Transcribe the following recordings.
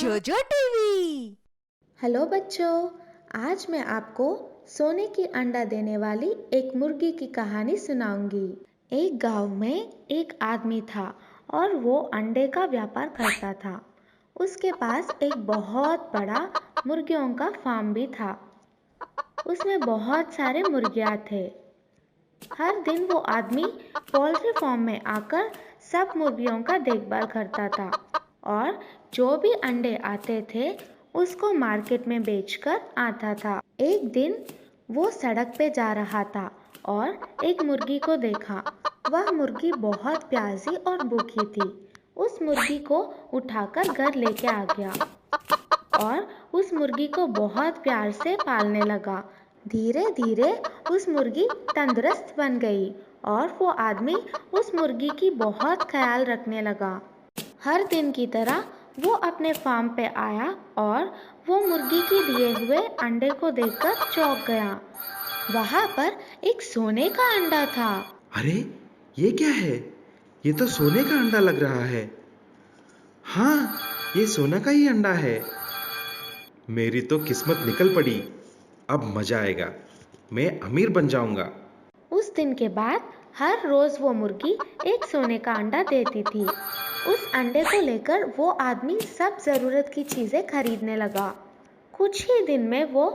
जोजो TV. Hello बच्चों, आज मैं आपको सोने की अंडा देने वाली एक मुर्गी की कहानी सुनाऊंगी। एक गांव में एक आदमी था और वो अंडे का व्यापार करता था। उसके पास एक बहुत बड़ा मुर्गियों का फार्म भी था। उसमें बहुत सारे मुर्गियाँ थे। हर दिन वो आदमी पोल्ट्री फार्म में आकर सब मुर्गियों का देखभाल करता था और जो भी अंडे आते थे उसको मार्केट में बेचकर आता था। एक दिन वो सड़क पे जा रहा था और एक मुर्गी को देखा। वह मुर्गी बहुत प्यासी और भूखी थी। उस मुर्गी को उठाकर घर लेके आ गया और उस मुर्गी को बहुत प्यार से पालने लगा। धीरे धीरे उस मुर्गी तंदुरुस्त बन गई और वो आदमी उस मुर्गी की बहुत ख्याल रखने लगा। हर दिन की तरह वो अपने फार्म पे आया और वो मुर्गी के दिए हुए अंडे को देखकर चौंक गया। वहाँ पर एक सोने का अंडा था। अरे ये क्या है? ये तो सोने का अंडा लग रहा है। हाँ, ये सोना का ही अंडा है। मेरी तो किस्मत निकल पड़ी। अब मजा आएगा। मैं अमीर बन जाऊंगा। उस दिन के बाद हर रोज वो मुर्गी एक सोने का अंडा देती थी। उस अंडे को लेकर वो आदमी सब जरूरत की चीजें खरीदने लगा। कुछ ही दिन में वो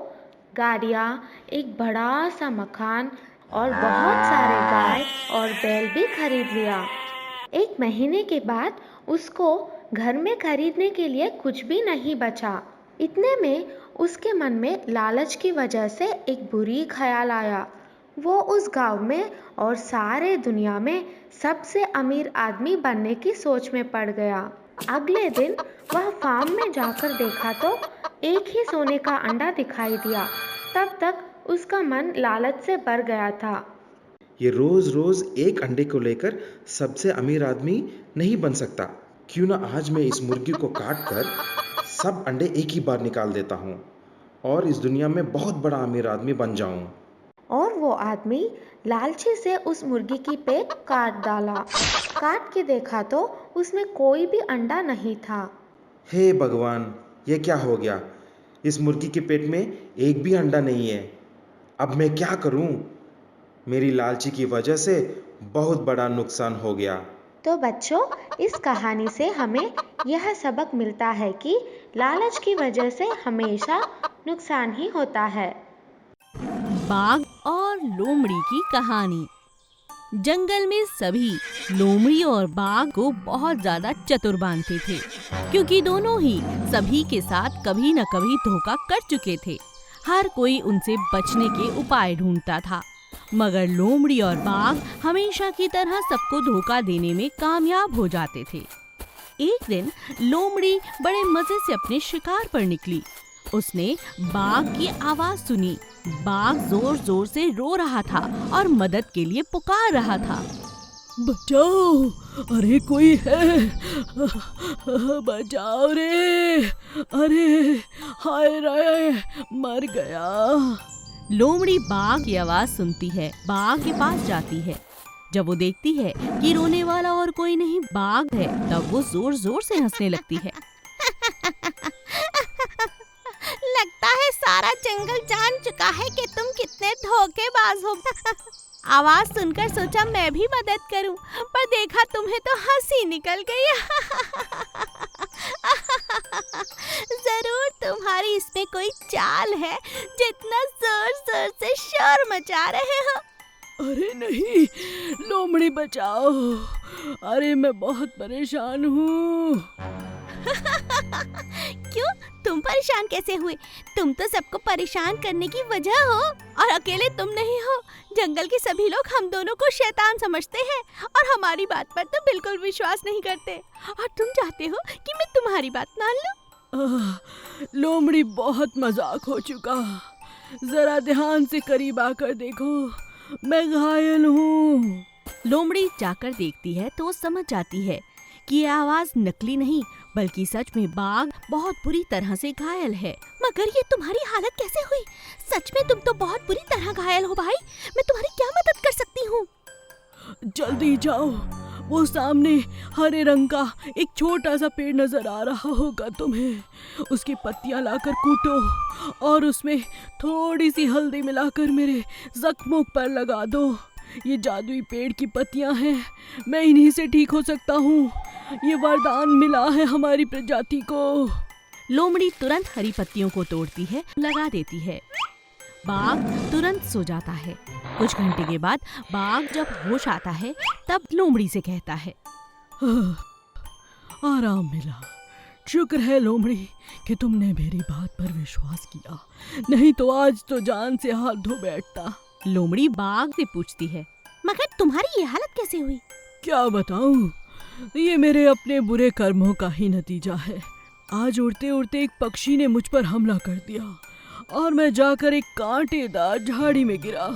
गाड़ियाँ, एक बड़ा सा मकान और बहुत सारे गाय और बैल भी खरीद लिया। एक महीने के बाद उसको घर में खरीदने के लिए कुछ भी नहीं बचा। इतने में उसके मन में लालच की वजह से एक बुरी ख्याल आया। वो उस गांव में और सारे दुनिया में सबसे अमीर आदमी बनने की सोच में पड़ गया। अगले दिन वह फार्म में जाकर देखा तो एक ही सोने का अंडा दिखाई दिया। तब तक उसका मन लालच से भर गया था। ये रोज रोज एक अंडे को लेकर सबसे अमीर आदमी नहीं बन सकता। क्यों ना आज मैं इस मुर्गी को काट कर सब अंडे एक ही बार निकाल देता हूँ और इस दुनिया में बहुत बड़ा अमीर आदमी बन जाऊं। और वो आदमी लालची से उस मुर्गी की पेट काट डाला। काट के देखा तो उसमें कोई भी अंडा नहीं था। हे भगवान, ये क्या हो गया? इस मुर्गी के पेट में एक भी अंडा नहीं है। अब मैं क्या करूं? मेरी लालची की वजह से बहुत बड़ा नुकसान हो गया। तो बच्चों, इस कहानी से हमें यह सबक मिलता है कि लालच की वजह से हमेशा नुकसान ही होता है। बाघ और लोमड़ी की कहानी। जंगल में सभी लोमड़ी और बाघ को बहुत ज्यादा चतुर मानते थे, क्योंकि दोनों ही सभी के साथ कभी न कभी धोखा कर चुके थे। हर कोई उनसे बचने के उपाय ढूंढता था, मगर लोमड़ी और बाघ हमेशा की तरह सबको धोखा देने में कामयाब हो जाते थे। एक दिन लोमड़ी बड़े मजे से अपने शिकार पर निकली। उसने बाघ की आवाज सुनी। बाघ जोर जोर से रो रहा था और मदद के लिए पुकार रहा था। बचाओ, अरे कोई है, बचाओ रे, अरे हाय रे, मर गया। लोमड़ी बाघ की आवाज सुनती है, बाघ के पास जाती है। जब वो देखती है कि रोने वाला और कोई नहीं बाघ है, तब वो जोर जोर से हंसने लगती है। लगता है सारा जंगल जान चुका है कि तुम कितने धोखेबाज हो। आवाज सुनकर सोचा मैं भी मदद करूं, पर देखा तुम्हें तो हंसी निकल गई। जरूर तुम्हारी इसमें कोई चाल है, जितना जोर जोर से शोर मचा रहे हो। अरे नहीं, लोमड़ी बचाओ, अरे मैं बहुत परेशान हूँ। क्यों, तुम परेशान कैसे हुए? तुम तो सबको परेशान करने की वजह हो, और अकेले तुम नहीं हो। जंगल के सभी लोग हम दोनों को शैतान समझते हैं और हमारी बात पर तो बिल्कुल विश्वास नहीं करते, और तुम चाहते हो कि मैं तुम्हारी बात मान लूं। लोमड़ी बहुत मजाक हो चुका, जरा ध्यान से करीब आकर देखो, मैं घायल हूँ। लोमड़ी जाकर देखती है तो समझ जाती है कि ये आवाज नकली नहीं, बल्कि सच में बाघ बहुत बुरी तरह से घायल है। मगर ये तुम्हारी हालत कैसे हुई? सच में तुम तो बहुत बुरी तरह घायल हो भाई। मैं तुम्हारी क्या मदद कर सकती हूँ? जल्दी जाओ, वो सामने हरे रंग का एक छोटा सा पेड़ नजर आ रहा होगा तुम्हें। उसकी पत्तियां लाकर कूटो और उसमें थोड़ी सी हल्दी मिलाकर मेरे जख्मों पर लगा दो। ये जादुई पेड़ की पत्तियां हैं, मैं इन्हीं से ठीक हो सकता हूँ। ये वरदान मिला है हमारी प्रजाति को। लोमड़ी तुरंत हरी पत्तियों को तोड़ती है, लगा देती है। बाघ तुरंत सो जाता है। कुछ घंटे के बाद बाघ जब होश आता है तब लोमड़ी से कहता है, आराम मिला। शुक्र है लोमड़ी कि तुमने मेरी बात पर विश्वास किया, नहीं तो आज तो जान से हाथ धो बैठता। लोमड़ी बाघ से पूछती है, मगर तुम्हारी ये हालत कैसे हुई? क्या बताऊं, ये मेरे अपने बुरे कर्मों का ही नतीजा है। आज उड़ते उड़ते एक पक्षी ने मुझ पर हमला कर दिया और मैं जाकर एक कांटेदार झाड़ी में गिरा।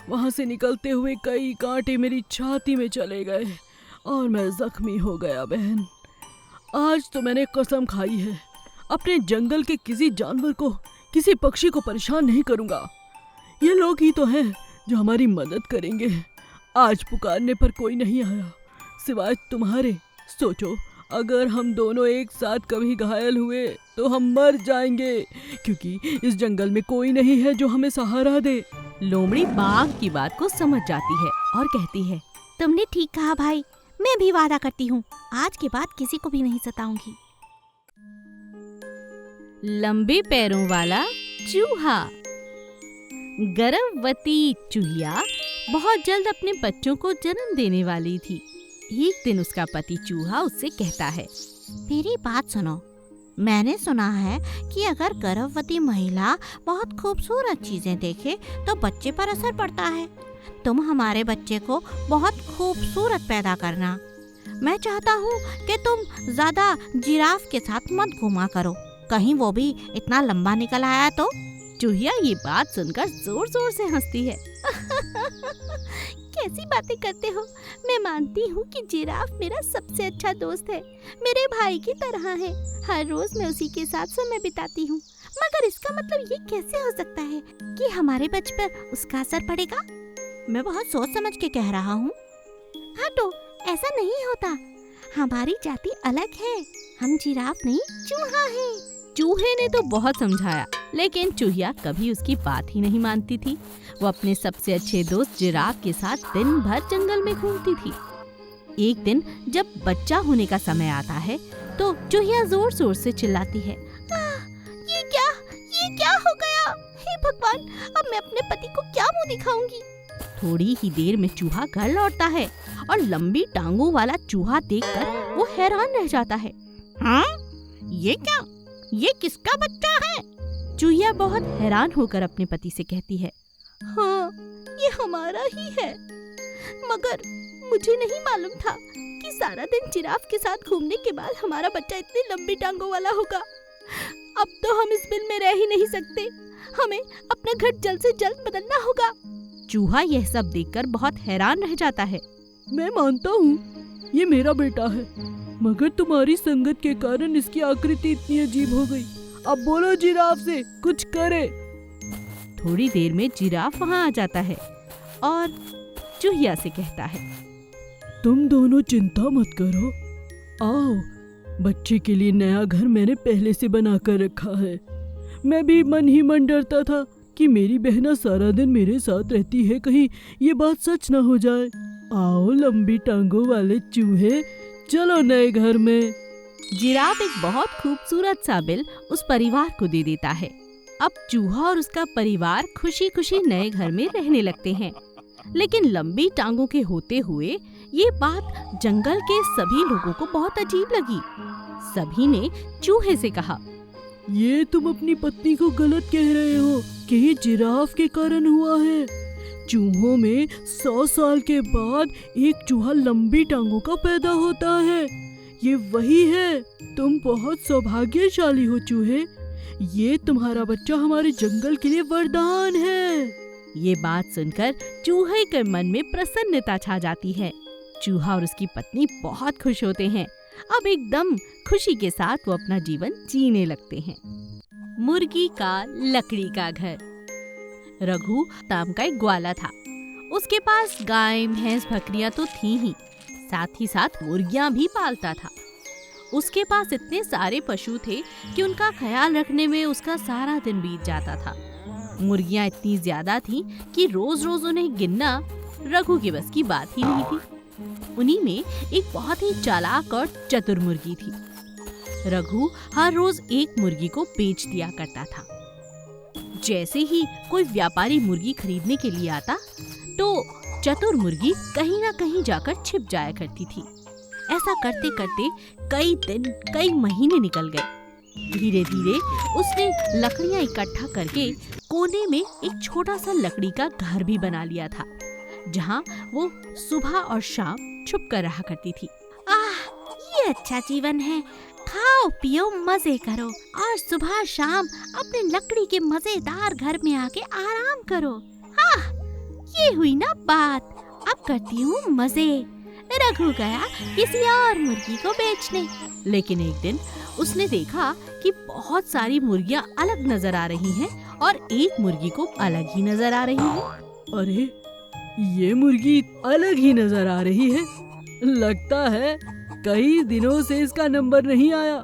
वहां से निकलते हुए कई कांटे मेरी छाती में चले गए और मैं जख्मी हो गया। बहन, आज तो मैंने कसम खाई है, अपने जंगल के किसी जानवर को, किसी पक्षी को परेशान नहीं करूंगा। ये लोग ही तो हैं जो हमारी मदद करेंगे। आज पुकारने पर कोई नहीं आया सिवाय तुम्हारे। सोचो, अगर हम दोनों एक साथ कभी घायल हुए तो हम मर जाएंगे, क्योंकि इस जंगल में कोई नहीं है जो हमें सहारा दे। लोमड़ी बाघ की बात को समझ जाती है और कहती है, तुमने ठीक कहा भाई, मैं भी वादा करती हूँ आज के बाद किसी को भी नहीं सताऊंगी। लंबे पैरों वाला चूहा। गर्भवती चूहिया बहुत जल्द अपने बच्चों को जन्म देने वाली थी। एक दिन उसका पति चूहा उससे कहता है, मेरी बात सुनो, मैंने सुना है कि अगर गर्भवती महिला बहुत खूबसूरत चीजें देखे तो बच्चे पर असर पड़ता है। तुम हमारे बच्चे को बहुत खूबसूरत पैदा करना। मैं चाहता हूँ कि तुम ज्यादा जिराफ के साथ मत घूमा करो, कहीं वो भी इतना लंबा निकल आया तो। चूहिया ये बात सुनकर जोर जोर से हंसती है। कैसी बातें करते हो, मैं मानती हूँ कि जिराफ मेरा सबसे अच्छा दोस्त है, मेरे भाई की तरह है। हर रोज मैं उसी के साथ समय बिताती हूँ, मगर इसका मतलब ये कैसे हो सकता है कि हमारे बच्चे पर उसका असर पड़ेगा? मैं बहुत सोच समझ के कह रहा हूँ। हाँ तो ऐसा नहीं होता, हमारी जाति अलग है, हम जिराफ नहीं चूहा है। चूहे ने तो बहुत समझाया, लेकिन चूहिया कभी उसकी बात ही नहीं मानती थी। वो अपने सबसे अच्छे दोस्त जिराफ के साथ दिन भर जंगल में घूमती थी। एक दिन जब बच्चा होने का समय आता है तो चूहिया जोर जोर से चिल्लाती है, ये क्या हो गया? हे भगवान, अब मैं अपने पति को क्या मुंह दिखाऊंगी? थोड़ी ही देर में चूहा घर लौटता है और लंबी टांगों वाला चूहा देखकर वो हैरान रह जाता है। हाँ, ये क्या? ये किसका बच्चा है? चूहिया बहुत हैरान होकर अपने पति से कहती है, हाँ, ये हमारा ही है, मगर मुझे नहीं मालूम था कि सारा दिन जिराफ के साथ घूमने के बाद हमारा बच्चा इतनी लंबी टांगों वाला होगा। अब तो हम इस बिल में रह ही नहीं सकते, हमें अपना घर जल्द से जल्द बदलना होगा। चूहा यह सब देखकर बहुत हैरान रह जाता है। मैं मानता हूँ ये मेरा बेटा है, मगर तुम्हारी संगत के कारण इसकी आकृति इतनी अजीब हो गई। अब बोलो जिराफ से कुछ करे। थोड़ी देर में जिराफ वहाँ आ जाता है और चूहिया से कहता है, तुम दोनों चिंता मत करो, आओ, बच्चे के लिए नया घर मैंने पहले से बना कर रखा है। मैं भी मन ही मन डरता था कि मेरी बहना सारा दिन मेरे साथ रहती है, कहीं ये बात सच ना हो जाए। आओ लंबी टांगों वाले चूहे, चलो नए घर में। जिराफ एक बहुत खूबसूरत सा बिल उस परिवार को दे देता है। अब चूहा और उसका परिवार खुशी खुशी नए घर में रहने लगते हैं। लेकिन लंबी टांगों के होते हुए ये बात जंगल के सभी लोगों को बहुत अजीब लगी। सभी ने चूहे से कहा, ये तुम अपनी पत्नी को गलत कह रहे हो कि ये जिराफ के कारण हुआ है। चूहों में 100 साल के बाद एक चूहा लंबी टांगों का पैदा होता है। ये वही है, तुम बहुत सौभाग्यशाली हो चूहे, ये तुम्हारा बच्चा हमारे जंगल के लिए वरदान है। ये बात सुनकर चूहे के मन में प्रसन्नता छा जाती है। चूहा और उसकी पत्नी बहुत खुश होते हैं। अब एकदम खुशी के साथ वो अपना जीवन जीने लगते हैं। मुर्गी का लकड़ी का घर। रघु नाम का एक ग्वाला था। उसके पास गाय, भैंस, बकरियां तो थी ही, साथ ही साथ मुर्गियां भी पालता था। उसके पास इतने सारे पशु थे कि उनका ख्याल रखने में उसका सारा दिन बीत जाता था। मुर्गियां इतनी ज्यादा थीं कि रोज रोज उन्हें गिनना रघु के बस की बात ही नहीं थी। उन्हीं में एक बहुत ही चालाक और चतुर मुर्गी थी। रघु हर रोज एक मुर्गी को बेच दिया करता था। जैसे ही कोई व्यापारी मुर्गी खरीदने के लिए आता तो चतुर मुर्गी कहीं ना कहीं जाकर छिप जाया करती थी। ऐसा करते करते कई दिन कई महीने निकल गए। धीरे धीरे उसने लकड़ियां इकट्ठा करके कोने में एक छोटा सा लकड़ी का घर भी बना लिया था, जहां वो सुबह और शाम छुप कर रहा करती थी। ये अच्छा जीवन है। खाओ पियो मजे करो और सुबह शाम अपने लकड़ी के मजेदार घर में आके आराम करो। ये हुई ना बात। अब करती हूँ मजे। रघु गया किसी और मुर्गी को बेचने। लेकिन एक दिन उसने देखा कि बहुत सारी मुर्गियां अलग नजर आ रही हैं और एक मुर्गी को अलग ही नजर आ रही है। अरे ये मुर्गी अलग ही नजर आ रही है। लगता है कई दिनों से इसका नंबर नहीं आया।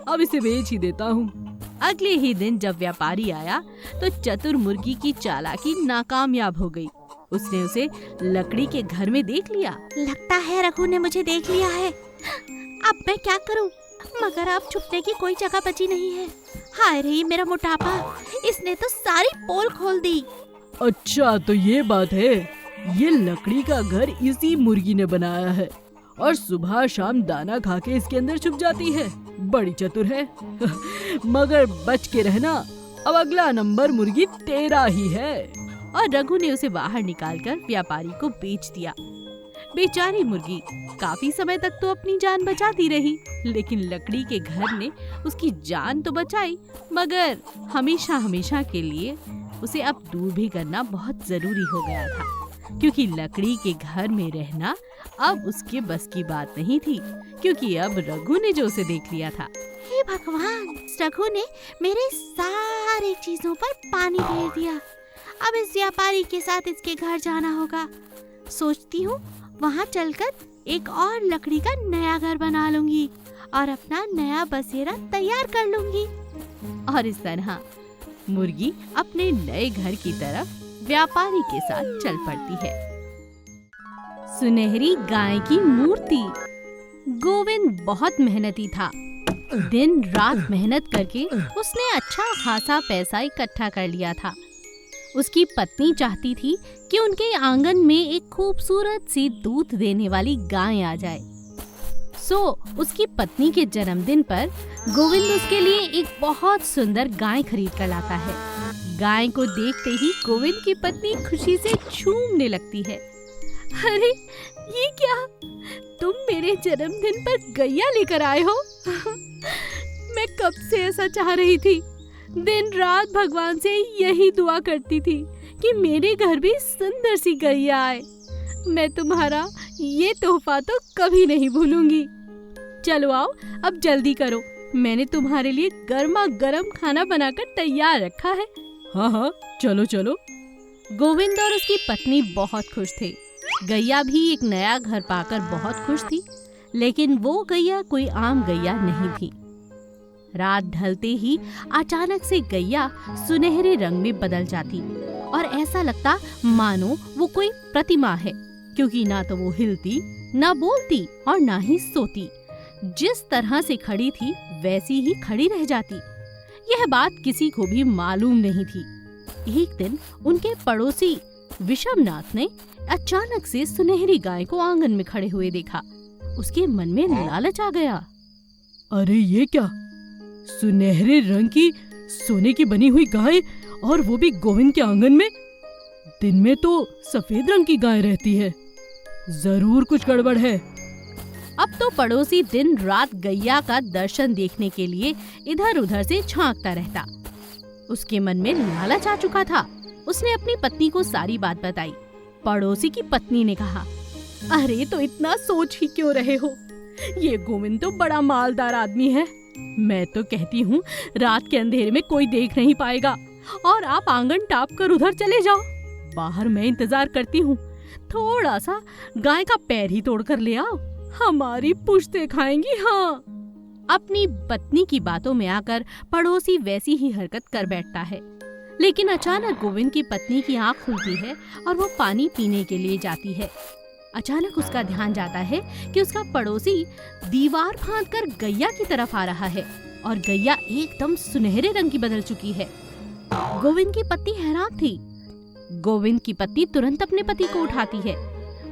अब इसे बेच ही देता हूँ। अगले ही दिन जब व्यापारी आया तो चतुर मुर्गी की चालाकी नाकामयाब हो गई। उसने उसे लकड़ी के घर में देख लिया। लगता है रघु ने मुझे देख लिया है। अब मैं क्या करूं? मगर अब छुपने की कोई जगह बची नहीं है। हाय रे मेरा मोटापा, इसने तो सारी पोल खोल दी। अच्छा तो ये बात है। ये लकड़ी का घर इसी मुर्गी ने बनाया है और सुबह शाम दाना खा के इसके अंदर छुप जाती है। बड़ी चतुर है। मगर बच के रहना, अब अगला नंबर मुर्गी तेरा ही है। और रघु ने उसे बाहर निकालकर व्यापारी को बेच दिया। बेचारी मुर्गी काफी समय तक तो अपनी जान बचाती रही, लेकिन लकड़ी के घर ने उसकी जान तो बचाई, मगर हमेशा हमेशा के लिए उसे अब दूर भी करना बहुत जरूरी हो गया था, क्योंकि लकड़ी के घर में रहना अब उसके बस की बात नहीं थी, क्योंकि अब रघु ने जो उसे देख लिया था। हे भगवान, रघु ने मेरे सारे चीजों पर पानी फेर दिया। अब इस व्यापारी के साथ इसके घर जाना होगा। सोचती हूँ वहाँ चलकर एक और लकड़ी का नया घर बना लूंगी और अपना नया बसेरा तैयार कर लूंगी। और इस तरह मुर्गी अपने नए घर की तरफ व्यापारी के साथ चल पड़ती है। सुनहरी गाय की मूर्ति। गोविंद बहुत मेहनती था। दिन रात मेहनत करके उसने अच्छा खासा पैसा इकट्ठा कर लिया था। उसकी पत्नी चाहती थी कि उनके आंगन में एक खूबसूरत सी दूध देने वाली गाय आ जाए। सो उसकी पत्नी के जन्मदिन पर गोविंद उसके लिए एक बहुत सुंदर गाय खरीद कर लाता है। गाय को देखते ही गोविंद की पत्नी खुशी से झूमने लगती है। अरे ये क्या, तुम मेरे जन्मदिन पर गैया लेकर आए हो? मैं कब से ऐसा चाह रही थी। दिन रात भगवान से यही दुआ करती थी कि मेरे घर भी सुंदर सी गैया आए। मैं तुम्हारा ये तोहफा तो कभी नहीं भूलूंगी। चलो आओ, अब जल्दी करो, मैंने तुम्हारे लिए गर्मा गर्म खाना बनाकर तैयार रखा है। हाँ चलो चलो। गोविंद और उसकी पत्नी बहुत खुश थे। गैया भी एक नया घर पाकर बहुत खुश थी, लेकिन वो गैया कोई आम गैया नहीं थी। रात ढलते ही अचानक से गैया सुनहरे रंग में बदल जाती और ऐसा लगता मानो वो कोई प्रतिमा है, क्योंकि ना तो वो हिलती, ना बोलती और ना ही सोती। जिस तरह से खड़ी थी वैसी ही खड़ी रह जाती। यह बात किसी को भी मालूम नहीं थी। एक दिन उनके पड़ोसी विषमनाथ ने अचानक से सुनहरी गाय को आंगन में खड़े हुए देखा। उसके मन में लालच आ गया। अरे ये क्या, सुनहरे रंग की सोने की बनी हुई गाय, और वो भी गोविंद के आंगन में। दिन में तो सफेद रंग की गाय रहती है। जरूर कुछ गड़बड़ है। अब तो पड़ोसी दिन रात गैया का दर्शन देखने के लिए इधर उधर से झांकता रहता। उसके मन में लालच आ चुका था। उसने अपनी पत्नी को सारी बात बताई। पड़ोसी की पत्नी ने कहा, अरे तो इतना सोच ही क्यों रहे हो, ये गोविंद तो बड़ा मालदार आदमी है। मैं तो कहती हूँ रात के अंधेरे में कोई देख नहीं पाएगा और आप आंगन टाप कर उधर चले जाओ। बाहर मैं इंतजार करती हूँ, थोड़ा सा गाय का पैर ही तोड़ कर ले आओ, हमारी पुश्तें खाएंगी। हाँ। अपनी पत्नी की बातों में आकर पड़ोसी वैसी ही हरकत कर बैठता है। लेकिन अचानक गोविंद की पत्नी की आंख खुलती है और वो पानी पीने के लिए जाती है। अचानक उसका ध्यान जाता है कि उसका पड़ोसी दीवार फांदकर गैया की तरफ आ रहा है और गैया एकदम सुनहरे रंग की बदल चुकी है। गोविंद की पत्नी हैरान थी। गोविंद की पत्नी तुरंत अपने पति को उठाती है।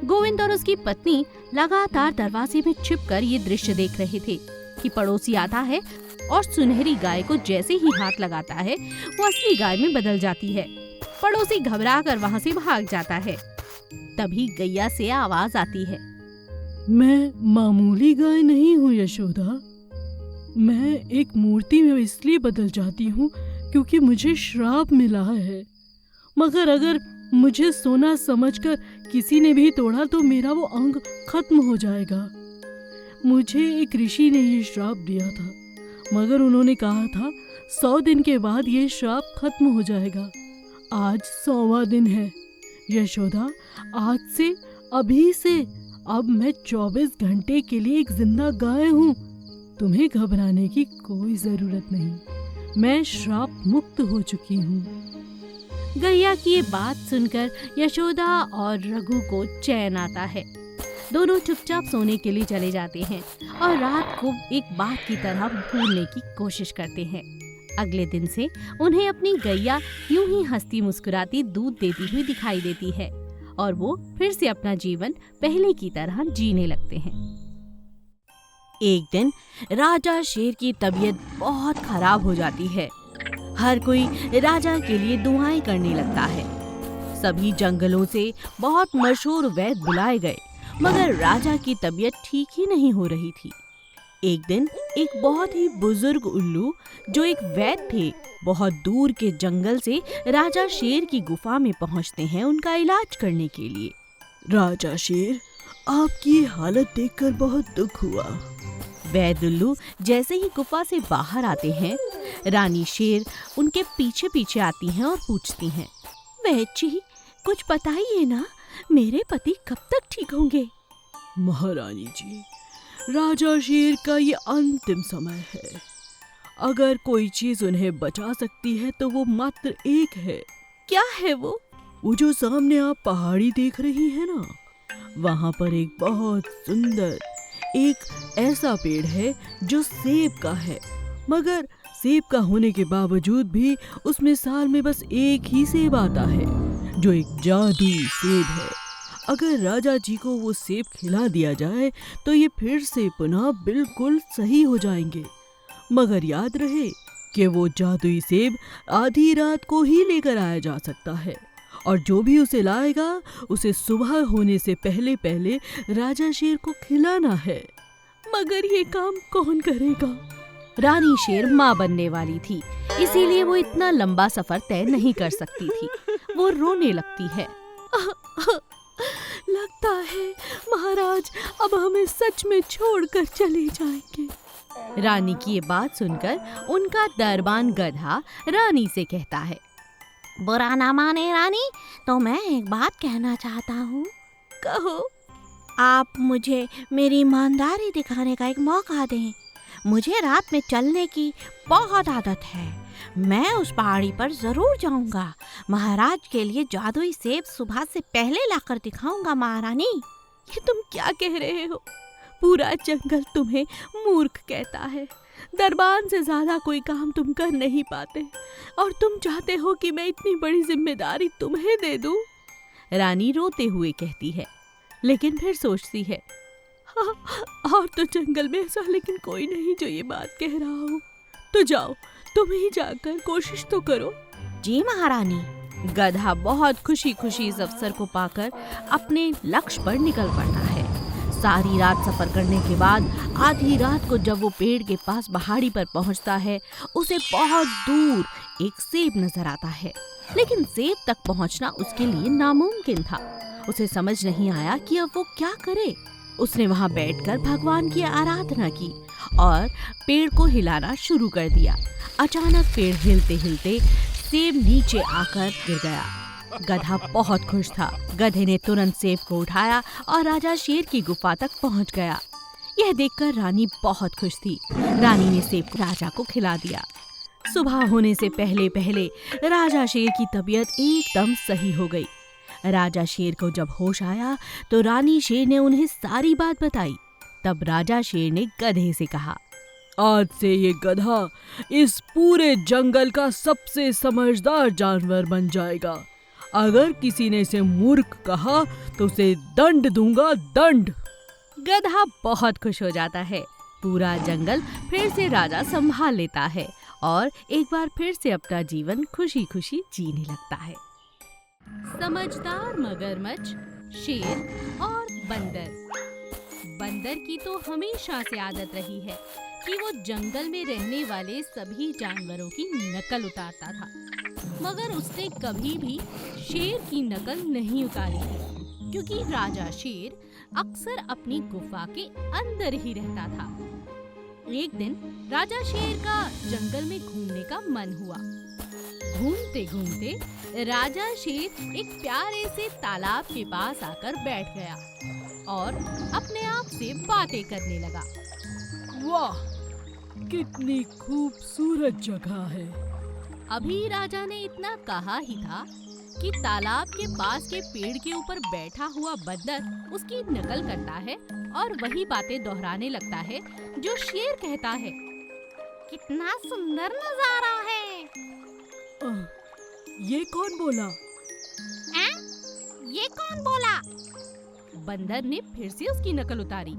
गोविंद और उसकी पत्नी लगातार दरवाजे में छिपकर ये दृश्य देख रहे थे कि पड़ोसी आता है और सुनहरी गाय को जैसे ही हाथ लगाता है वो असली गाय में बदल जाती है। पड़ोसी घबराकर वहाँ से भाग जाता है। तभी गैया से आवाज आती है, मैं मामूली गाय नहीं हूँ यशोदा, मैं एक मूर्ति में इसलिए बदल जाती हूँ क्योंकि मुझे श्राप मिला है। मगर अगर मुझे सोना समझकर किसी ने भी तोड़ा तो मेरा वो अंग खत्म हो जाएगा। मुझे एक ऋषि ने ये श्राप दिया था, मगर उन्होंने कहा था 100 दिन के बाद ये श्राप खत्म हो जाएगा। आज 100वां दिन है यशोदा, आज से अभी से अब मैं 24 घंटे के लिए एक जिंदा गाय हूँ। तुम्हें घबराने की कोई जरूरत नहीं, मैं श्राप मुक्त हो चुकी हूँ। गैया की ये बात सुनकर यशोदा और रघु को चैन आता है। दोनों चुपचाप सोने के लिए चले जाते हैं और रात को एक बात की तरह भूलने की कोशिश करते हैं। अगले दिन से उन्हें अपनी गैया यूं ही हंसती मुस्कुराती दूध देती हुई दिखाई देती है और वो फिर से अपना जीवन पहले की तरह जीने लगते हैं। एक दिन राजा शेर की तबीयत बहुत खराब हो जाती है। हर कोई राजा के लिए दुआएं करने लगता है। सभी जंगलों से बहुत मशहूर वैद्य बुलाए गए, मगर राजा की तबीयत ठीक ही नहीं हो रही थी। एक दिन एक बहुत ही बुजुर्ग उल्लू जो एक वैद्य थे, बहुत दूर के जंगल से राजा शेर की गुफा में पहुंचते हैं उनका इलाज करने के लिए। राजा शेर, आपकी हालत देखकर बहुत दुख हुआ। वैद्य उल्लू जैसे ही गुफा से बाहर आते हैं, रानी शेर उनके पीछे पीछे आती हैं और पूछती हैं, वैद्य जी, कुछ बताइए ना, मेरे पति कब तक ठीक होंगे? महारानी जी, राजा शेर का ये अंतिम समय है। अगर कोई चीज उन्हें बचा सकती है तो वो मात्र एक है। क्या है वो? वो जो सामने आप पहाड़ी देख रही है ना, वहाँ पर एक बहुत सुंदर एक ऐसा पेड़ है जो सेब का है, मगर सेब का होने के बावजूद भी उसमें साल में बस एक ही सेब आता है, जो एक जादुई सेब है। अगर राजा जी को वो सेब खिला दिया जाए तो ये फिर से पुनः बिल्कुल सही हो जाएंगे। मगर याद रहे कि वो जादुई सेब आधी रात को ही लेकर आया जा सकता है, और जो भी उसे लाएगा उसे सुबह होने से पहले पहले राजा शेर को खिलाना है। मगर ये काम कौन करेगा? रानी शेर माँ बनने वाली थी, इसीलिए वो इतना लंबा सफर तय नहीं कर सकती थी। वो रोने लगती है। लगता है महाराज अब हमें सच में छोड़कर चले जाएंगे। रानी की ये बात सुनकर उनका दरबान गधा रानी से कहता है, बुरा ना माने रानी, तो मैं एक बात कहना चाहता हूँ। कहो। आप मुझे मेरी ईमानदारी दिखाने का एक मौका दें। मुझे रात में चलने की बहुत आदत है। मैं उस पहाड़ी पर जरूर जाऊंगा। महाराज के लिए जादुई सेब सुबह से पहले लाकर दिखाऊंगा महारानी। ये तुम क्या कह रहे हो? पूरा जंगल तुम्हें मूर्ख कहता है। दरबान से ज्यादा कोई काम तुम कर नहीं पाते, और तुम चाहते हो कि मैं इतनी बड़ी जिम्मेदारी तुम्हें दे दूं? रानी रोते हुए कहती है, लेकिन फिर सोचती है, हाँ, और तो जंगल में ऐसा लेकिन कोई नहीं जो ये बात कह रहा हो। तो जाओ, तुम ही जाकर कोशिश तो करो। जी महारानी। गधा बहुत खुशी खुशी इस अवसर को पाकर अपने लक्ष्य पर निकल पड़ता है। सारी रात सफर करने के बाद आधी रात को जब वो पेड़ के पास पहाड़ी पर पहुंचता है, उसे बहुत दूर एक सेब नजर आता है, लेकिन सेब तक पहुंचना उसके लिए नामुमकिन था। उसे समझ नहीं आया कि अब वो क्या करे। उसने वहां बैठकर भगवान की आराधना की और पेड़ को हिलाना शुरू कर दिया। अचानक पेड़ हिलते हिलते सेब नीचे आकर गिर गया गधा बहुत खुश था। गधे ने तुरंत सेब को उठाया और राजा शेर की गुफा तक पहुंच गया। यह देखकर रानी बहुत खुश थी। रानी ने सेब राजा को खिला दिया। सुबह होने से पहले पहले राजा शेर की तबीयत एकदम सही हो गई। राजा शेर को जब होश आया तो रानी शेर ने उन्हें सारी बात बताई। तब राजा शेर ने गधे से कहा, आज से ये गधा इस पूरे जंगल का सबसे समझदार जानवर बन जाएगा। अगर किसी ने इसे मूर्ख कहा तो उसे दंड दूंगा, दंड। गधा बहुत खुश हो जाता है। पूरा जंगल फिर से राजा संभाल लेता है और एक बार फिर से अपना जीवन खुशी खुशी जीने लगता है। समझदार मगरमच्छ, शेर और बंदर। बंदर की तो हमेशा से आदत रही है कि वो जंगल में रहने वाले सभी जानवरों की नकल उतारता था, मगर उसने कभी भी शेर की नकल नहीं उतारी थी, क्योंकि राजा शेर अक्सर अपनी गुफा के अंदर ही रहता था। एक दिन राजा शेर का जंगल में घूमने का मन हुआ। घूमते घूमते राजा शेर एक प्यारे से तालाब के पास आकर बैठ गया और अपने आप से बातें करने लगा। वाह, कितनी खूबसूरत जगह है। अभी राजा ने इतना कहा ही था कि तालाब के पास के पेड़ के ऊपर बैठा हुआ बंदर उसकी नकल करता है और वही बातें दोहराने लगता है जो शेर कहता है। कितना सुंदर नजारा है। ये कौन बोला? ये कौन बोला? बंदर ने फिर से उसकी नकल उतारी।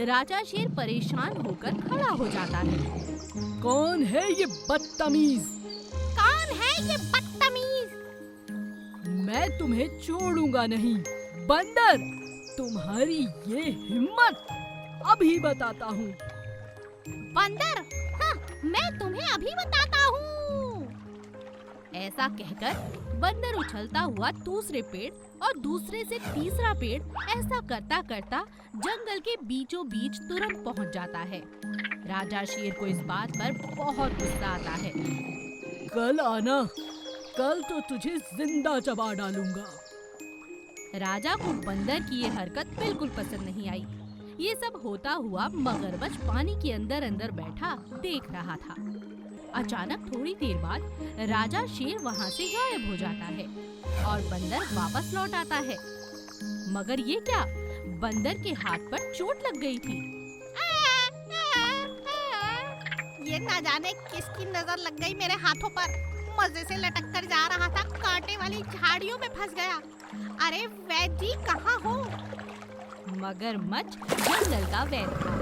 राजा शेर परेशान होकर खड़ा हो जाता है। कौन है ये बदतमीज? कौन है ये बदतमीज? मैं तुम्हें छोड़ूंगा नहीं। बंदर, तुम्हारी ये हिम्मत, अभी बताता हूँ। बंदर, हाँ, मैं तुम्हें अभी बताता हूँ। ऐसा कहकर बंदर उछलता हुआ दूसरे पेड़ और दूसरे से तीसरा पेड़ ऐसा करता करता जंगल के बीचों बीच तुरंत पहुंच जाता है। राजा शेर को इस बात पर बहुत गुस्सा आता है। कल आना, कल तो तुझे जिंदा चबा डालूंगा। राजा को बंदर की ये हरकत बिल्कुल पसंद नहीं आई। ये सब होता हुआ मगरमच्छ पानी के अंदर अंदर बैठा देख रहा था। अचानक थोड़ी देर बाद राजा शेर वहाँ से गायब हो जाता है और बंदर वापस लौट आता है। मगर ये क्या, बंदर के हाथ पर चोट लग गई थी। ये ना जाने किसकी नजर लग गई मेरे हाथों पर। मजे से लटक कर जा रहा था, कांटे वाली झाड़ियों में फंस गया। अरे वैद जी, कहाँ हो? मगरमच्छ जंगल का वैद था।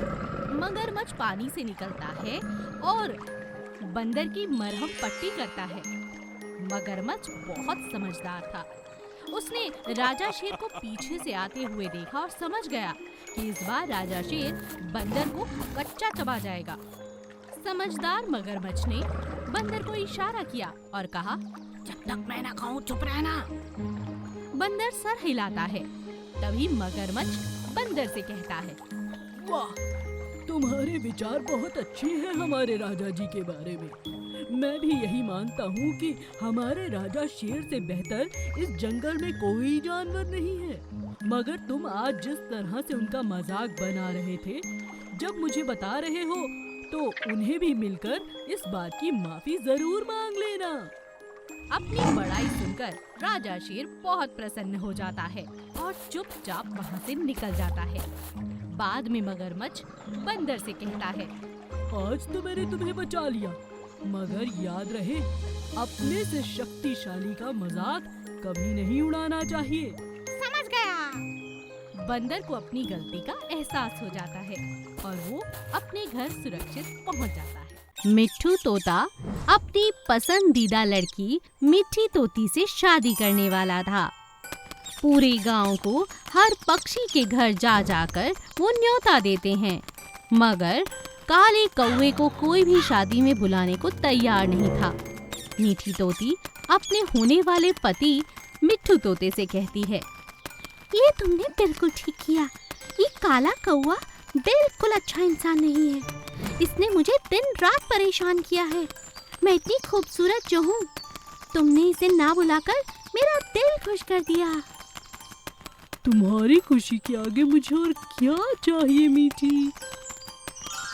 मगरमच्छ पानी से निकलता है और बंदर की मरहम पट्टी करता है। मगरमच्छ बहुत समझदार था। उसने राजा शेर को पीछे से आते हुए देखा और समझ गया कि इस बार राजा शेर बंदर को कच्चा चबा जाएगा। समझदार मगरमच्छ ने बंदर को इशारा किया और कहा, जब तक मैं ना खाऊं चुप रहना। बंदर सर हिलाता है। तभी मगरमच्छ बंदर से कहता है, वाह, तुम्हारे विचार बहुत अच्छे हैं हमारे राजा जी के बारे में। मैं भी यही मानता हूँ कि हमारे राजा शेर से बेहतर इस जंगल में कोई जानवर नहीं है। मगर तुम आज जिस तरह से उनका मजाक बना रहे थे, जब मुझे बता रहे हो तो उन्हें भी मिलकर इस बात की माफी जरूर मांग लेना। अपनी बड़ाई सुनकर राजा शेर बहुत प्रसन्न हो जाता है और चुपचाप वहाँ से निकल जाता है। बाद में मगरमच्छ बंदर से कहता है, आज तो मैंने तुम्हें बचा लिया, मगर याद रहे, अपने से शक्तिशाली का मजाक कभी नहीं उड़ाना चाहिए। समझ गया। बंदर को अपनी गलती का एहसास हो जाता है और वो अपने घर सुरक्षित पहुंच जाता है। मिट्ठू तोता अपनी पसंदीदा लड़की मिट्ठी तोती से शादी करने वाला था। पूरे गांव को हर पक्षी के घर जा जाकर वो न्योता देते हैं, मगर काले कौवे को कोई भी शादी में बुलाने को तैयार नहीं था। मीठी तोती अपने होने वाले पति मिट्ठू तोते से कहती है, ये तुमने बिल्कुल ठीक किया। ये काला कौवा बिल्कुल अच्छा इंसान नहीं है। इसने मुझे दिन रात परेशान किया है। मैं इतनी खूबसूरत जो हूँ, तुमने इसे ना बुलाकर मेरा दिल खुश कर दिया। तुम्हारी खुशी के आगे मुझे और क्या चाहिए मीठी।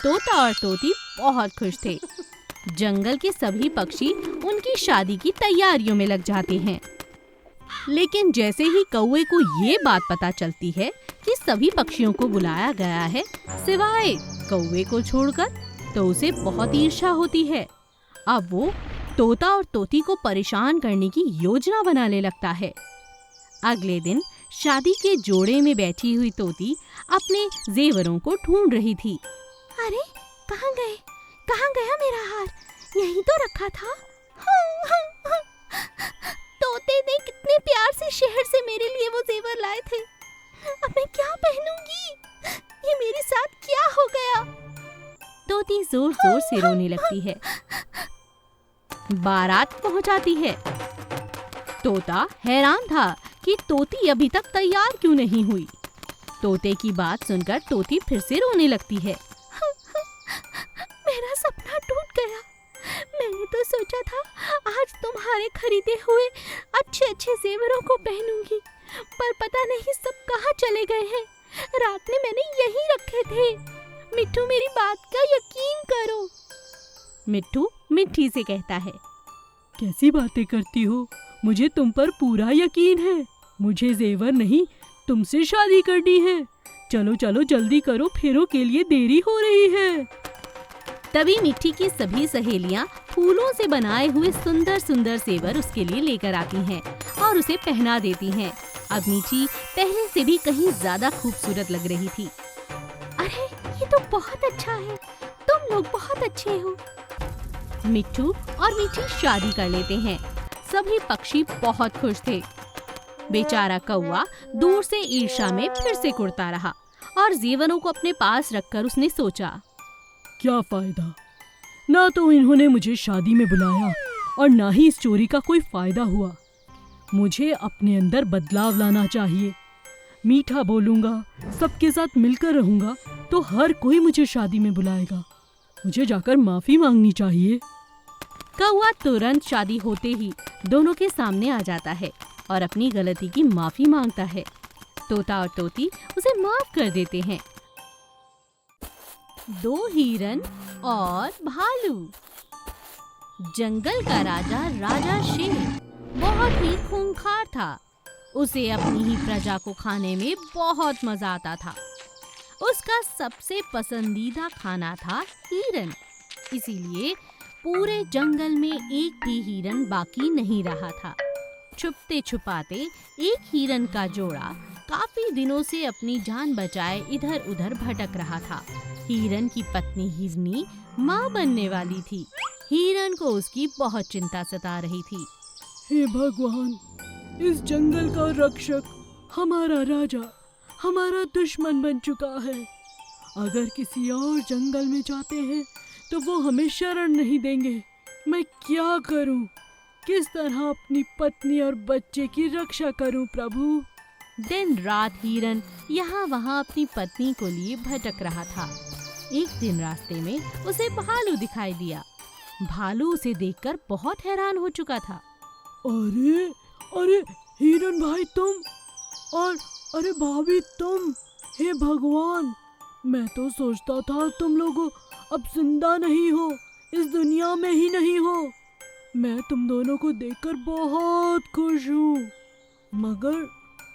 तोता और तोती बहुत खुश थे। जंगल के सभी पक्षी उनकी शादी की तैयारियों में लग जाते हैं। लेकिन जैसे ही कौवे को ये बात पता चलती है कि सभी पक्षियों को बुलाया गया है सिवाय कौवे को छोड़कर, तो उसे बहुत ईर्ष्या होती है। अब वो तोता और तोती को परेशान करने की योजना बनाने लगता है। अगले दिन शादी के जोड़े में बैठी हुई तोती अपने जेवरों को ढूंढ रही थी। अरे कहाँ गए? कहाँ गया मेरा हार? यहीं तो रखा था। तोते ने कितने प्यार से शहर से मेरे लिए वो जेवर लाए थे। अब मैं क्या पहनूंगी? ये मेरे साथ क्या हो गया? तोती जोर जोर से रोने लगती है। बारात पहुंच जाती है। तोता हैरान था कि तोती अभी तक तैयार क्यों नहीं हुई। तोते की बात सुनकर तोती फिर से रोने लगती है। मेरा सपना टूट गया। मैंने तो सोचा था आज तुम्हारे खरीदे हुए अच्छे अच्छे जेवरों को पहनूंगी, पर पता नहीं सब कहाँ चले गए हैं। रात में मैंने यहीं रखे थे। मिट्ठू, मेरी बात का यकीन करो। मिट्ठू मिट्टी से कहता है, कैसी बातें करती हो? मुझे तुम पर पूरा यकीन है। मुझे जेवर नहीं, तुमसे शादी करनी है। चलो चलो जल्दी करो, फेरों के लिए देरी हो रही है। तभी मिट्टी की सभी सहेलियां फूलों से बनाए हुए सुंदर सुंदर जेवर उसके लिए लेकर आती हैं और उसे पहना देती हैं। अब मिट्टी पहले से भी कहीं ज्यादा खूबसूरत लग रही थी। अरे ये तो बहुत अच्छा है। तुम लोग बहुत अच्छे हो। मिट्टू और मिट्टी शादी कर लेते हैं। सभी पक्षी बहुत खुश थे। बेचारा कौवा दूर से ईर्ष्या में फिर से कुड़ता रहा और जेवरों को अपने पास रखकर उसने सोचा, क्या फायदा? ना तो इन्होंने मुझे शादी में बुलाया और ना ही इस चोरी का कोई फायदा हुआ। मुझे अपने अंदर बदलाव लाना चाहिए। मीठा बोलूंगा, सबके साथ मिलकर रहूंगा, तो हर कोई मुझे शादी में बुलाएगा। मुझे जाकर माफी मांगनी चाहिए। कौवा तुरंत शादी होते ही दोनों के सामने आ जाता है और अपनी गलती की माफी मांगता है। तोता और तोती उसे माफ कर देते हैं। दो हिरन और भालू। जंगल का राजा राजा शेर बहुत ही खूंखार था। उसे अपनी ही प्रजा को खाने में बहुत मजा आता था। उसका सबसे पसंदीदा खाना था हिरन। इसीलिए पूरे जंगल में एक भी हिरन बाकी नहीं रहा था। छुपते छुपाते एक हिरन का जोड़ा काफी दिनों से अपनी जान बचाए इधर उधर भटक रहा था। हिरन की पत्नी हिरनी माँ बनने वाली थी। हिरन को उसकी बहुत चिंता सता रही थी। हे भगवान, इस जंगल का रक्षक हमारा राजा हमारा दुश्मन बन चुका है। अगर किसी और जंगल में जाते हैं तो वो हमें शरण नहीं देंगे। मैं क्या करूं? किस तरह अपनी पत्नी और बच्चे की रक्षा करूं प्रभु? दिन रात हिरन यहाँ वहाँ अपनी पत्नी को लिए भटक रहा था। एक दिन रास्ते में उसे भालू दिखाई दिया। भालू उसे देखकर बहुत हैरान हो चुका था। अरे अरे हिरन भाई तुम, और अरे भाभी तुम। हे भगवान, मैं तो सोचता था तुम लोग अब जिंदा नहीं हो, इस दुनिया में ही नहीं हो। मैं तुम दोनों को देखकर बहुत खुश हूँ, मगर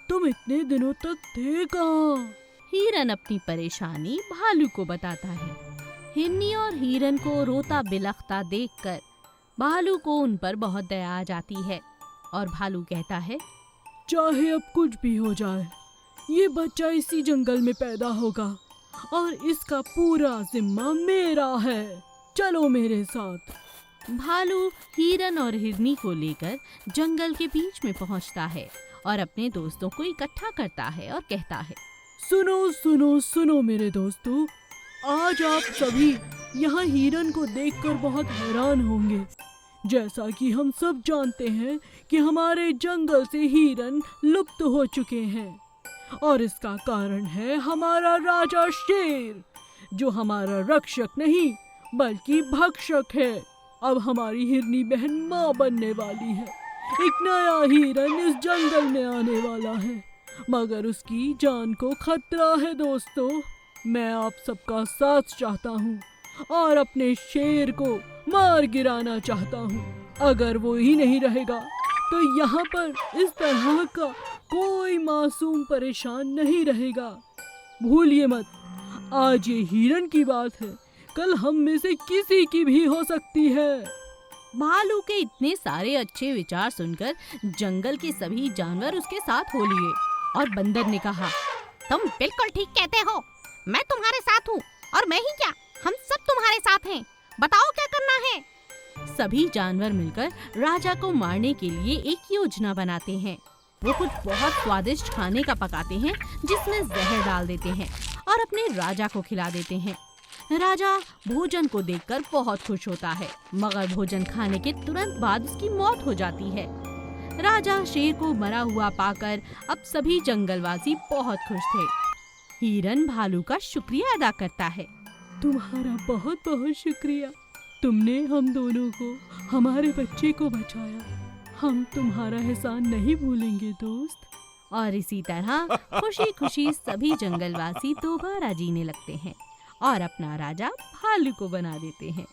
तुम इतने दिनों तक थे कहाँ? हिरन अपनी परेशानी भालू को बताता है। हिरनी और हिरन को रोता बिलखता देखकर भालू को उन पर बहुत दया आ जाती है और भालू कहता है, चाहे अब कुछ भी हो जाए, ये बच्चा इसी जंगल में पैदा होगा और इसका पूरा जिम्मा मेरा है। चलो मेरे साथ। भालू हिरन और हिरनी को लेकर जंगल के बीच में पहुंचता है और अपने दोस्तों को इकट्ठा करता है और कहता है, सुनो सुनो सुनो मेरे दोस्तों, आज आप सभी यहाँ हिरन को देखकर बहुत हैरान होंगे। जैसा कि हम सब जानते हैं कि हमारे जंगल से हिरन लुप्त हो चुके हैं और इसका कारण है हमारा राजा शेर, जो हमारा रक्षक नहीं बल्कि भक्षक है। अब हमारी हिरनी बहन माँ बनने वाली है, एक नया हिरन इस जंगल में आने वाला है, मगर उसकी जान को खतरा है दोस्तों। मैं आप सबका साथ चाहता हूँ और अपने शेर को मार गिराना चाहता हूँ। अगर वो ही नहीं रहेगा तो यहाँ पर इस तरह का कोई मासूम परेशान नहीं रहेगा। भूलिए मत, आज ये हिरन की बात है, कल हम में से किसी की भी हो सकती है। भालू के इतने सारे अच्छे विचार सुनकर जंगल के सभी जानवर उसके साथ हो लिए और बंदर ने कहा, तुम बिल्कुल ठीक कहते हो, मैं तुम्हारे साथ हूँ और मैं ही क्या, हम सब तुम्हारे साथ हैं। बताओ क्या करना है। सभी जानवर मिलकर राजा को मारने के लिए एक योजना बनाते हैं। वो कुछ बहुत स्वादिष्ट खाने का पकाते हैं जिसमें जहर डाल देते हैं और अपने राजा को खिला देते हैं। राजा भोजन को देखकर बहुत खुश होता है, मगर भोजन खाने के तुरंत बाद उसकी मौत हो जाती है। राजा शेर को मरा हुआ पाकर अब सभी जंगलवासी बहुत खुश थे। हिरन भालू का शुक्रिया अदा करता है। तुम्हारा बहुत बहुत शुक्रिया, तुमने हम दोनों को, हमारे बच्चे को बचाया। हम तुम्हारा एहसान नहीं भूलेंगे दोस्त। और इसी तरह खुशी खुशी सभी जंगलवासी दोबारा जीने लगते हैं और अपना राजा भालू को बना देते हैं।